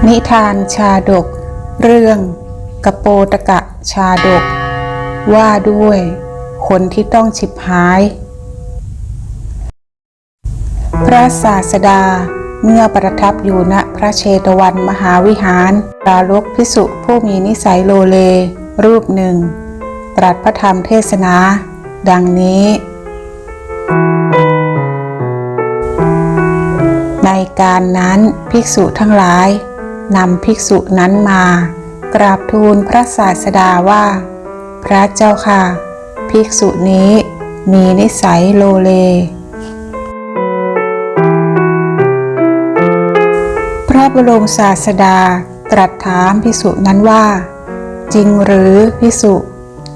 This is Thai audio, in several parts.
นิทานชาดกเรื่องกโปตกะชาดกว่าด้วยคนที่ต้องฉิบหายพระศาสดาเมื่อประทับอยู่ณพระเชตวันมหาวิหารปรารภภิกษุผู้มีนิสัยโลเลรูปหนึ่งตรัสพระธรรมเทศนาดังนี้ในการนั้นภิกษุทั้งหลายนำภิกษุนั้นมากราบทูลพระศาสดาว่าพระเจ้าค่ะภิกษุนี้มีนิสัยโลเลพระบรมศาสดาตรัสถามภิกษุนั้นว่าจริงหรือภิกษุ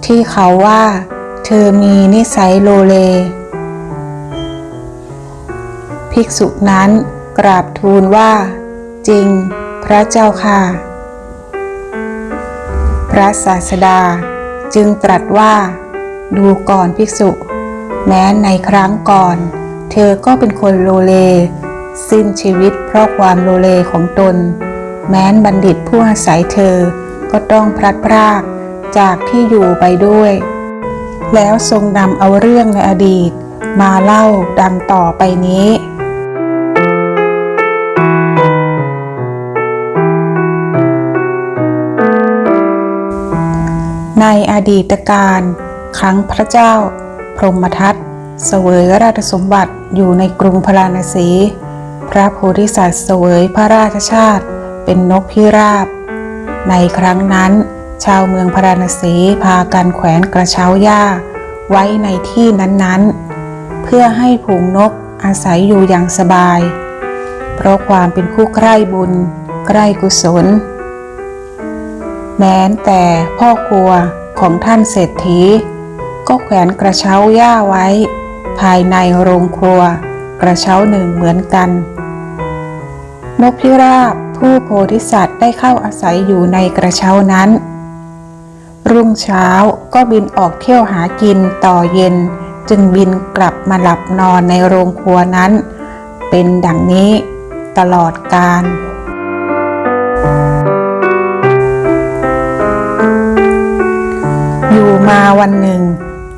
ที่เขาว่าเธอมีนิสัยโลเลภิกษุนั้นกราบทูลว่าจริงพระเจ้าค่ะพระศาสดาจึงตรัสว่าดูก่อนภิกษุแม้ในครั้งก่อนเธอก็เป็นคนโลเลสิ้นชีวิตเพราะความโลเลของตนแม้นบัณฑิตผู้อาศัยเธอก็ต้องพลัดพรากจากที่อยู่ไปด้วยแล้วทรงนำเอาเรื่องในอดีตมาเล่าดังต่อไปนี้ในอดีตการครั้งพระเจ้าพรหมทัตเสวยราชสมบัติอยู่ในกรุงพาราณสีพระโพธิสัตว์เสวยพระราชชาติเป็นนกพิราบในครั้งนั้นชาวเมืองพาราณสีพากันแขวนกระเช้าหญ้าไว้ในที่นั้นๆเพื่อให้ฝูงนกอาศัยอยู่อย่างสบายเพราะความเป็นผู้ใคร่บุญใคร่กุศลแม้แต่พ่อครัวของท่านเศรษฐีก็แขวนกระเช้าหญ้าไว้ภายในโรงครัวกระเช้าหนึ่งเหมือนกันนกพิราบผู้โพธิสัตว์ได้เข้าอาศัยอยู่ในกระเช้านั้นรุ่งเช้าก็บินออกเที่ยวหากินต่อเย็นจึงบินกลับมาหลับนอนในโรงครัวนั้นเป็นดังนี้ตลอดกาลอยู่มาวันหนึ่ง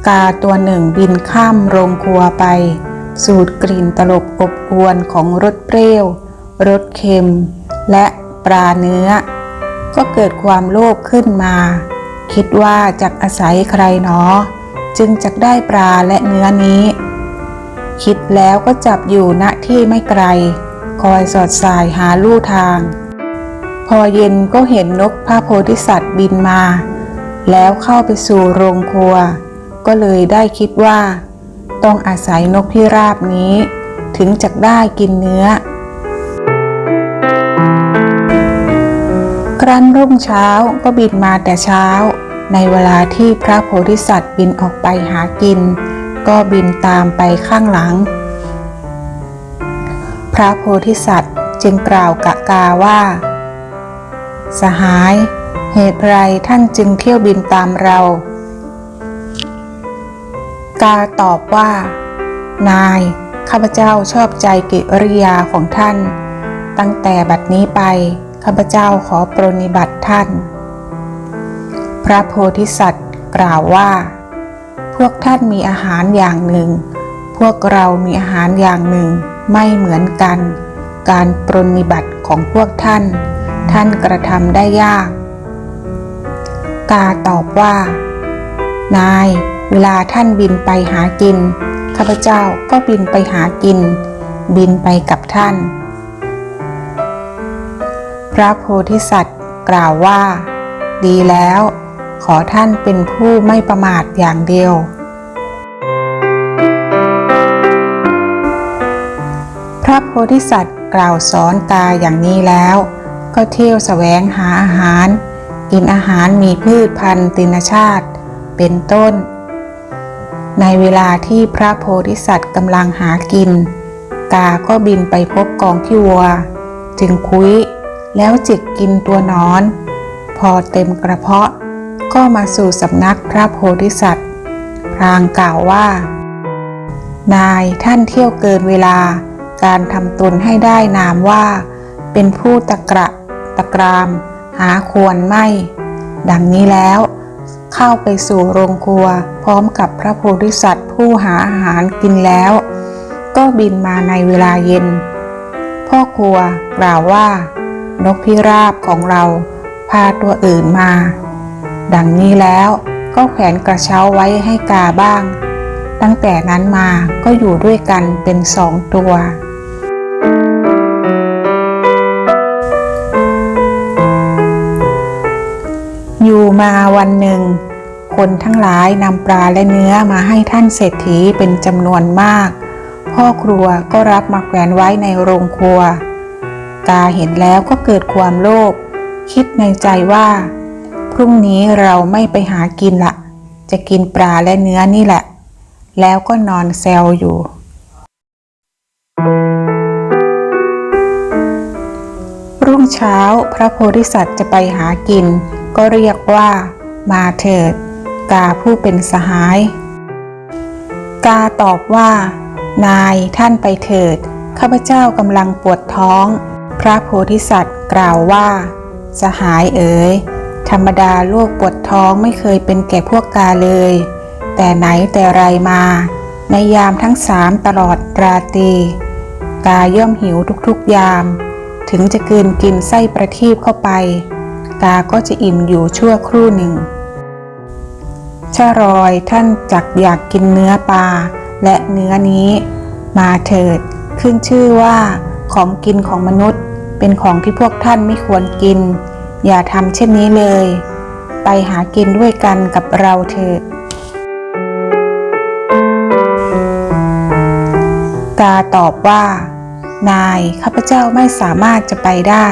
กาตัวหนึ่งบินข้ามโรงครัวไปสูดกลิ่นตลบอบอวนของรสเปรี้ยวรสเค็มและปลาเนื้อก็เกิดความโลภขึ้นมาคิดว่าจักอาศัยใครหนอจึงจักได้ปลาและเนื้อนี้คิดแล้วก็จับอยู่ณที่ไม่ไกลคอยสอดสายหาลู่ทางพอเย็นก็เห็นนกพระโพธิสัตว์บินมาแล้วเข้าไปสู่โรงครัวก็เลยได้คิดว่าต้องอาศัยนกพิราบนี้ถึงจะได้กินเนื้อครั้นรุ่งเช้าก็บินมาแต่เช้าในเวลาที่พระโพธิสัตว์บินออกไปหากินก็บินตามไปข้างหลังพระโพธิสัตว์จึงกล่าวกะกาว่าสหายเหตุไรท่านจึงเที่ยวบินตามเรากาตอบว่านายข้าพเจ้าชอบใจกิริยาของท่านตั้งแต่บัดนี้ไปข้าพเจ้าขอปรนนิบัติท่านพระโพธิสัตว์กล่าวว่าพวกท่านมีอาหารอย่างหนึ่งพวกเรามีอาหารอย่างหนึ่งไม่เหมือนกันการปรนนิบัติของพวกท่านกระทำได้ยากกาตอบว่านายเวลาท่านบินไปหากินข้าพเจ้าก็บินไปหากินบินไปกับท่านพระโพธิสัตว์กล่าวว่าดีแล้วขอท่านเป็นผู้ไม่ประมาทอย่างเดียวพระโพธิสัตว์กล่าวสอนกาอย่างนี้แล้วก็เที่ยวแสวงหาอาหารกินอาหารมีพืชพันธุ์ตินชาติเป็นต้นในเวลาที่พระโพธิสัตว์กำลังหากินกาก็บินไปพบกองขี้วัวจึงคุ้ยแล้วจิกกินตัวหนอนพอเต็มกระเพาะก็มาสู่สำนักพระโพธิสัตว์พลางกล่าวว่านายท่านเที่ยวเกินเวลาการทำตนให้ได้นามว่าเป็นผู้ตะกระ ตะกรามหาควรไม่ ดังนี้แล้วเข้าไปสู่โรงครัวพร้อมกับพระโพธิสัตว์ผู้หาอาหารกินแล้วก็บินมาในเวลาเย็นพ่อครัวกล่าวว่านกพิราบของเราพาตัวอื่นมาดังนี้แล้วก็แขวนกระเช้าไว้ให้กาบ้างตั้งแต่นั้นมาก็อยู่ด้วยกันเป็น2 ตัวอยู่มาวันหนึ่งคนทั้งหลายนำปลาและเนื้อมาให้ท่านเศรษฐีเป็นจำนวนมากพ่อครัวก็รับมาแขวนไว้ในโรงครัวกาเห็นแล้วก็เกิดความโลภคิดในใจว่าพรุ่งนี้เราไม่ไปหากินละจะกินปลาและเนื้อนี่แหละแล้วก็นอนแซวอยู่รุ่งเช้าพระโพธิสัตว์จะไปหากินก็เรียกว่ามาเถิดกาผู้เป็นสหายกาตอบว่านายท่านไปเถิดข้าพเจ้ากำลังปวดท้องพระโพธิสัตว์กล่าวว่าสหายเอ๋ยธรรมดาโรคปวดท้องไม่เคยเป็นแก่พวกกาเลยแต่ไหนแต่ไรมาในยามทั้ง3ตลอดราตรีกาย่อมหิวทุกๆยามถึงจะกลืนกินไส้ประทีปเข้าไปกาก็จะอิ่มอยู่ชั่วครู่หนึ่งชะรอยท่านจักอยากกินเนื้อปลาและเนื้อนี้มาเถิดขึ้นชื่อว่าของกินของมนุษย์เป็นของที่พวกท่านไม่ควรกินอย่าทำเช่นนี้เลยไปหากินด้วยกันกับเราเถิดกาตอบว่านายข้าพเจ้าไม่สามารถจะไปได้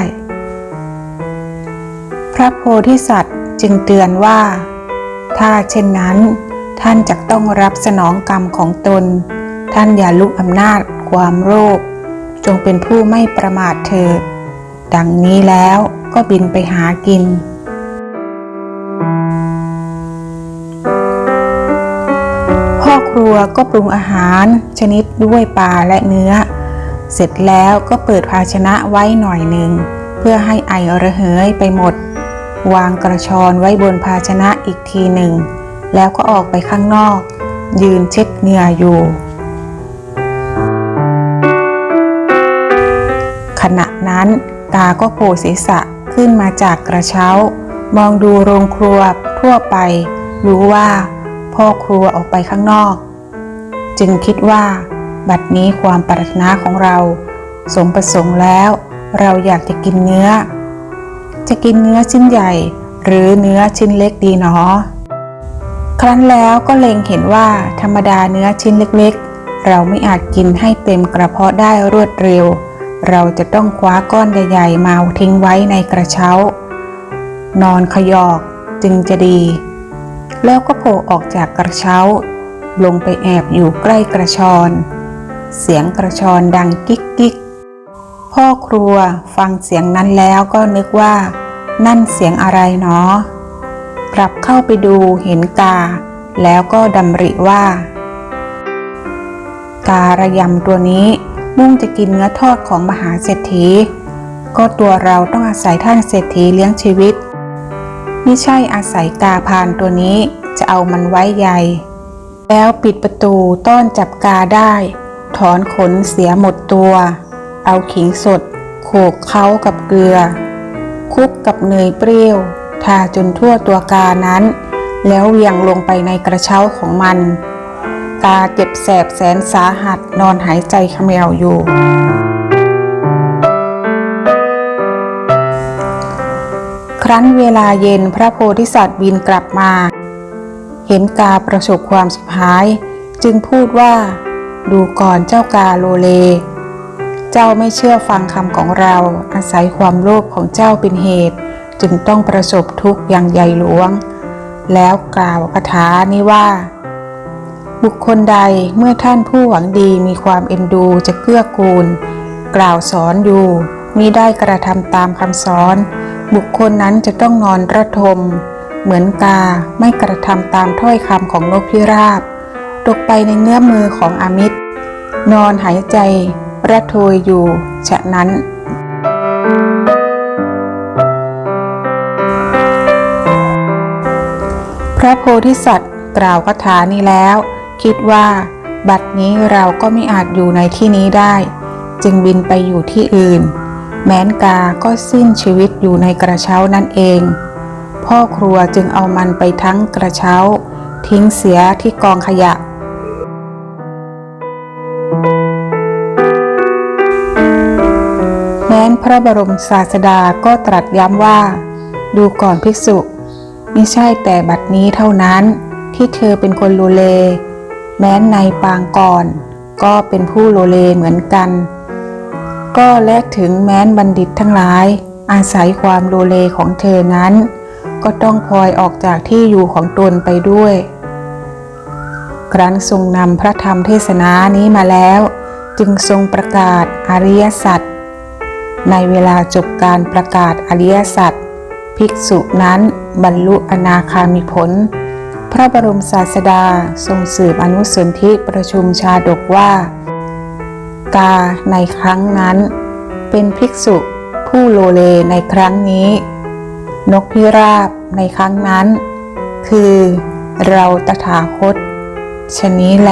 พระโพธิสัตว์จึงเตือนว่าถ้าเช่นนั้นท่านจะต้องรับสนองกรรมของตนท่านอย่าลุกอำนาจความโลภจงเป็นผู้ไม่ประมาทเถิดดังนี้แล้วก็บินไปหากินพ่อครัวก็ปรุงอาหารชนิดด้วยปลาและเนื้อเสร็จแล้วก็เปิดภาชนะไว้หน่อยหนึ่งเพื่อให้ไอระเหยไปหมดวางกระชอนไว้บนภาชนะอีกทีหนึ่งแล้วก็ออกไปข้างนอกยืนเช็ดเหงื่ออยู่ขณะนั้นกาก็โผล่ศีรษะขึ้นมาจากกระเช้ามองดูโรงครัวทั่วไปรู้ว่าพ่อครัวออกไปข้างนอกจึงคิดว่าบัดนี้ความปรารถนาของเราสมประสงค์แล้วเราอยากจะกินเนื้อจะกินเนื้อชิ้นใหญ่หรือเนื้อชิ้นเล็กดีหนอครั้นแล้วก็เล็งเห็นว่าธรรมดาเนื้อชิ้นเล็กๆเราไม่อาจกินให้เต็มกระเพาะได้รวดเร็วเราจะต้องคว้าก้อนใหญ่ๆมาทิ้งไว้ในกระเช้านอนขยอกจึงจะดีแล้วก็โผล่ออกจากกระเช้าลงไปแอบอยู่ใกล้กระชอนเสียงกระชอนดังกิ๊กกิ๊กพ่อครัวฟังเสียงนั้นแล้วก็นึกว่านั่นเสียงอะไรหนอกลับเข้าไปดูเห็นกาแล้วก็ดำริว่าการะยำตัวนี้มุ่งจะกินเนื้อทอดของมหาเศรษฐีก็ตัวเราต้องอาศัยท่านเศรษฐีเลี้ยงชีวิตไม่ใช่อาศัยกาพานตัวนี้จะเอามันไว้ใหญ่แล้วปิดประตูต้อนจับกาได้ถอนขนเสียหมดตัวเอาขิงสดโขลกเคล้ากับเกลือคลุกกับเนยเปรี้ยวทาจนทั่วตัวกานั้นแล้วเหวี่ยงลงไปในกระเช้าของมันกาเจ็บแสบแสนสาหัสนอนหายใจเขม่าอยู่ครั้นเวลาเย็นพระโพธิสัตว์บินกลับมาเห็นกาประสบความสุดท้ายจึงพูดว่าดูก่อนเจ้ากาโลเลเจ้าไม่เชื่อฟังคำของเราอาศัยความโลภของเจ้าเป็นเหตุจึงต้องประสบทุกข์อย่างใหญ่หลวงแล้วกล่าวคาถานี้ว่าบุคคลใดเมื่อท่านผู้หวังดีมีความเอ็นดูจะเกื้อกูลกล่าวสอนอยู่มิได้กระทำตามคำสอนบุคคลนั้นจะต้องนอนระทมเหมือนกาไม่กระทำตามถ้อยคำของนกพิราบตกไปในเงื้อมมือของอมิตรนอนหายใจระทวยอยู่ฉะนั้น ระโพธิสัตว์กล่าวคาถานี้แล้วคิดว่าบัดนี้เราก็ไม่อาจอยู่ในที่นี้ได้จึงบินไปอยู่ที่อื่นแม้นกาก็สิ้นชีวิตอยู่ในกระเช้านั่นเองพ่อครัวจึงเอามันไปทั้งกระเช้าทิ้งเสียที่กองขยะแม้นพระบรมศาสดาก็ตรัสย้ำว่าดูก่อนภิกษุมิใช่แต่บัดนี้เท่านั้นที่เธอเป็นคนโลเลแม้นในปางก่อนก็เป็นผู้โลเลเหมือนกันก็และถึงแม้นบัณฑิตทั้งหลายอาศัยความโลเลของเธอนั้นก็ต้องพลอยออกจากที่อยู่ของตนไปด้วยครั้นทรงนำพระธรรมเทศนานี้มาแล้วจึงทรงประกาศอริยสัจในเวลาจบการประกาศอริยสัจภิกษุนั้นบรรลุอนาคามิผลพระบรมศาสดาทรงสืบอนุสนธิประชุมชาดกว่ากาในครั้งนั้นเป็นภิกษุผู้โลเลในครั้งนี้นกพิราบในครั้งนั้นคือเราตถาคตฉะนี้แล